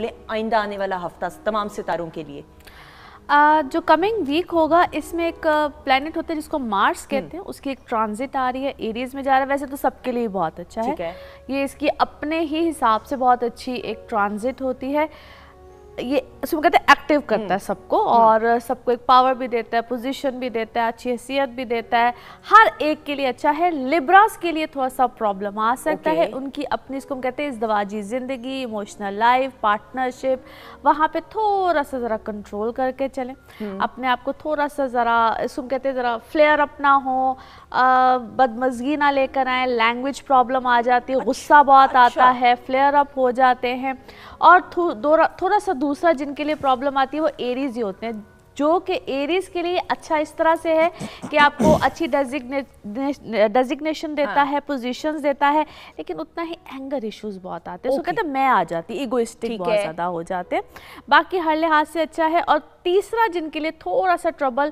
बोले आइंदा आने वाला हफ्ता तमाम सितारों के लिए? जो कमिंग वीक होगा इसमें एक प्लैनेट होता है जिसको मार्स कहते हैं, उसकी एक ट्रांजिट आ रही है, एरीज में जा रहा है। वैसे तो सबके लिए बहुत अच्छा है, ये इसकी अपने ही हिसाब से बहुत अच्छी एक ट्रांजिट होती है। ये उसमें कहते हैं एक्टिव करता है सबको, और सबको एक पावर भी देता है, पोजीशन भी देता है, अच्छी हैसियत भी देता है, हर एक के लिए अच्छा है। लिब्रास के लिए थोड़ा सा प्रॉब्लम आ सकता है, उनकी अपनी इसको हम कहते हैं इज़्दवाजी ज़िंदगी, इमोशनल लाइफ, पार्टनरशिप, वहाँ पे थोड़ा सा ज़रा कंट्रोल करके चलें, अपने आप को थोड़ा सा ज़रा इसको कहते हैं ज़रा फ्लेयर अप ना हो, बदमज़गी ना लेकर आए, लैंग्वेज प्रॉब्लम आ जाती है, गुस्सा बहुत आता है, फ्लेयर अप हो जाते हैं। और थोड़ा सा दूसरा जिनके लिए प्रॉब्लम आती है वो एरीज ही होते हैं, जो कि एरीज के लिए अच्छा इस तरह से है कि आपको अच्छी डेजिग्नेशन देता है, पोजीशंस देता है, लेकिन उतना ही एंगर इश्यूज बहुत आते हैं, कहते हैं मैं आ जाती, इगोइस्टिक बहुत ज़्यादा हो जाते हैं। बाकी हर लिहाज से अच्छा है। और तीसरा जिनके लिए थोड़ा सा ट्रबल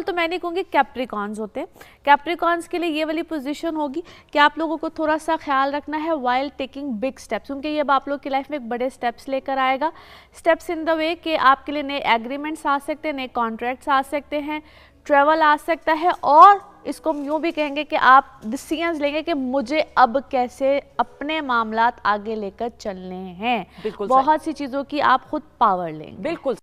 तो मैं नहीं कहूँगी, कैप्रिकॉन्स होते हैं। कैप्रिकॉन्स के लिए ये वाली पोजीशन होगी कि आप लोगों को थोड़ा सा ख्याल रखना है वाइल टेकिंग बिग स्टेप्स, क्योंकि ये अब आप लोग की लाइफ में एक बड़े स्टेप्स लेकर आएगा। स्टेप्स इन द वे कि आपके लिए नए एग्रीमेंट्स आ सकते हैं, नए कॉन्ट्रैक्ट्स आ सकते हैं, ट्रैवल आ सकता है, और इसको हम यूँ भी कहेंगे कि आप डिसीजंस लेंगे कि मुझे अब कैसे अपने मामलात आगे लेकर चलने हैं। बहुत सी चीज़ों की आप खुद पावर लेंगे। बिल्कुल।